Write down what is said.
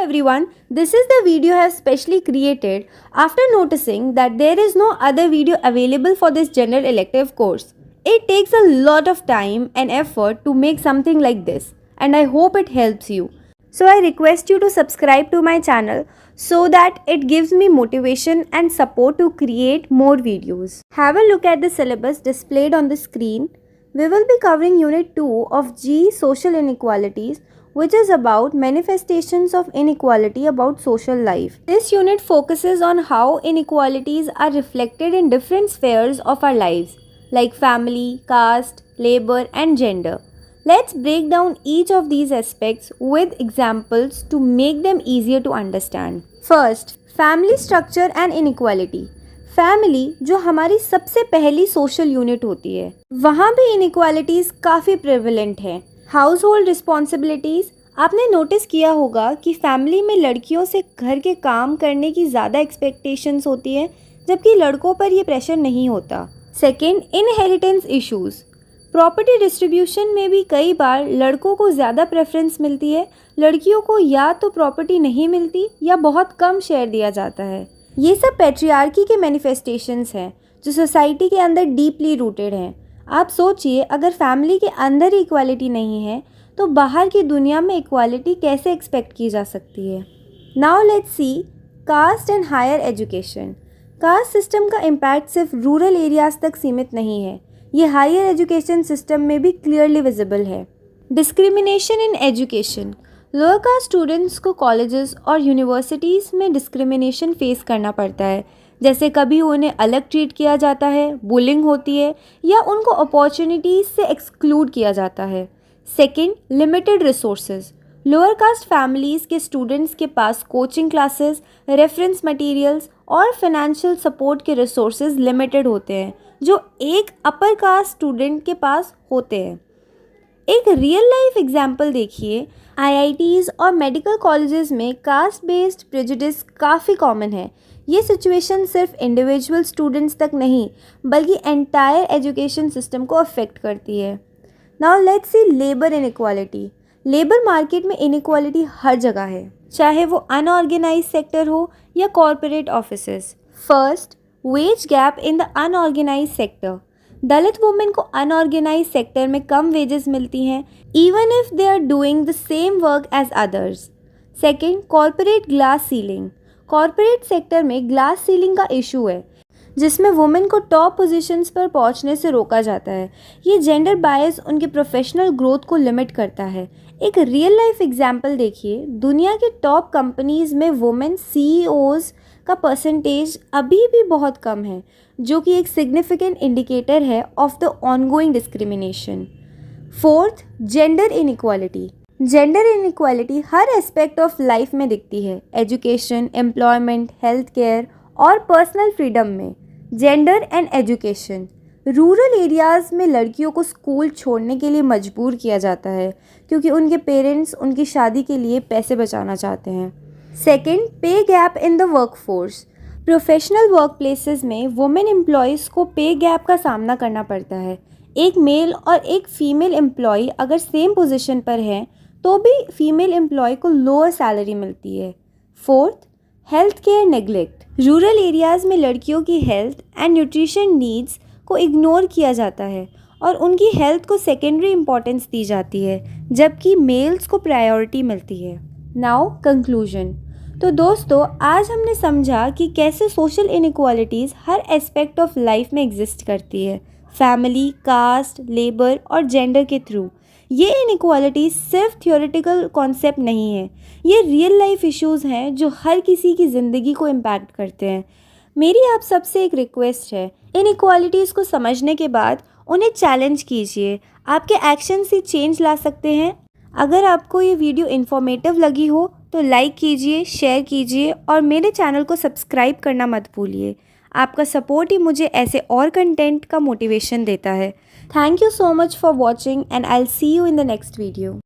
everyone, this is the video I have specially created after noticing that there is no other video available for this general elective course. It takes a lot of time and effort to make something like this, and I hope it helps you. So I request you to subscribe to my channel so that it gives me motivation and support to create more videos. Have a look at the syllabus displayed on the screen. We will be covering Unit 2 of G Social Inequalities, which is about manifestations of inequality about social life. This unit focuses on how inequalities are reflected in different spheres of our lives, like family, caste, labor, and gender. Let's break down each of these aspects with examples to make them easier to understand. First, family structure and inequality. Family जो हमारी सबसे पहली social unit होती है, वहाँ भी inequalities काफ़ी prevalent हैं. हाउस होल्ड रिस्पॉन्सिबिलिटीज़, आपने नोटिस किया होगा कि फैमिली में लड़कियों से घर के काम करने की ज़्यादा एक्सपेक्टेशंस होती है, जबकि लड़कों पर ये प्रेशर नहीं होता. Second, inheritance issues. Property distribution में भी कई बार लड़कों को ज़्यादा प्रेफरेंस मिलती है, लड़कियों को या तो प्रॉपर्टी नहीं मिलती या बहुत कम शेयर दिया जाता है. ये सब पैट्रियार्की के मैनिफेस्टेशंस हैं जो सोसाइटी के अंदर डीपली रूटेड हैं. आप सोचिए, अगर फैमिली के अंदर ही इक्वालिटी नहीं है तो बाहर की दुनिया में इक्वालिटी कैसे एक्सपेक्ट की जा सकती है. Now let's see caste and higher education. Caste system का इम्पैक्ट सिर्फ रूरल एरियाज़ तक सीमित नहीं है, ये हायर एजुकेशन सिस्टम में भी क्लियरली विजिबल है. Discrimination in education. Lower caste students को कॉलेजेस और यूनिवर्सिटीज़ में डिस्क्रिमिनेशन फेस करना पड़ता है, जैसे कभी उन्हें अलग ट्रीट किया जाता है, बुलिंग होती है या उनको अपॉर्चुनिटीज़ से एक्सक्लूड किया जाता है. Second, limited resources. Lower caste families के स्टूडेंट्स के पास कोचिंग क्लासेस, रेफरेंस मटेरियल्स और फाइनेंशियल सपोर्ट के रिसोर्सेज लिमिटेड होते हैं, जो एक अपर कास्ट स्टूडेंट के पास होते हैं. एक रियल लाइफ एग्जाम्पल देखिए. आईआईटीज़ और मेडिकल कॉलेजेस में कास्ट बेस्ड प्रेजुडिस काफ़ी कॉमन है. ये सिचुएशन सिर्फ इंडिविजुअल स्टूडेंट्स तक नहीं बल्कि एंटायर एजुकेशन सिस्टम को अफेक्ट करती है. Now let's see labour inequality. Labour market में इनइक्वालिटी हर जगह है, चाहे वो अनऑर्गेनाइज सेक्टर हो या corporate offices. First, wage gap in the unorganised sector. Dalit women को अनऑर्गेनाइज सेक्टर में कम वेजेस मिलती हैं, even if they are doing the same work as others. Second, corporate glass ceiling. Corporate sector में glass ceiling का issue है, जिसमें women को टॉप पोजीशंस पर पहुंचने से रोका जाता है. ये जेंडर बायस उनके प्रोफेशनल ग्रोथ को लिमिट करता है. एक रियल लाइफ एग्जाम्पल देखिए. दुनिया के टॉप कंपनीज़ में वुमेन सीईओज़ का परसेंटेज अभी भी बहुत कम है, जो कि एक सिग्निफिकेंट इंडिकेटर है of the ongoing discrimination. Fourth, gender inequality. Gender inequality her aspect of life में दिखती है, एजुकेशन, एम्प्लॉयमेंट, हेल्थ केयर और पर्सनल फ्रीडम में. Gender and education. Rural areas में लड़कियों को स्कूल छोड़ने के लिए मजबूर किया जाता है क्योंकि उनके पेरेंट्स उनकी शादी के लिए पैसे बचाना चाहते हैं. सेकेंड, पे gap in the workforce. Professional work places में वुमेन एम्प्लॉयज़ को पे गैप का सामना करना पड़ता है. एक मेल और एक फ़ीमेल एम्प्लॉय अगर सेम पोजीशन पर हैं तो भी फीमेल एम्प्लॉय को लोअर सैलरी मिलती है. Fourth, health care neglect. Rural areas में लड़कियों की हेल्थ एंड न्यूट्रिशन नीड्स को इग्नोर किया जाता है और उनकी हेल्थ को सेकेंडरी इम्पोर्टेंस दी जाती है, जबकि मेल्स को प्रायोरिटी मिलती है. Now conclusion. तो दोस्तों, आज हमने समझा कि कैसे social inequalities her aspect of life में एग्जिस्ट करती है, फैमिली, कास्ट, लेबर और जेंडर के थ्रू. ये इनइक्वालिटीज़ सिर्फ थियोरेटिकल कॉन्सेप्ट नहीं है, ये रियल लाइफ इश्यूज़ हैं जो हर किसी की ज़िंदगी को इम्पैक्ट करते हैं. मेरी आप सबसे एक रिक्वेस्ट है, इनइक्वालिटीज़ को समझने के बाद उन्हें चैलेंज कीजिए. आपके एक्शंस ही चेंज ला सकते हैं. अगर आपको ये वीडियो इन्फॉर्मेटिव लगी हो तो लाइक कीजिए, शेयर कीजिए और मेरे चैनल को सब्सक्राइब करना मत भूलिए. आपका सपोर्ट ही मुझे ऐसे और कंटेंट का मोटिवेशन देता है. Thank you so much for watching and I will see you in the next video.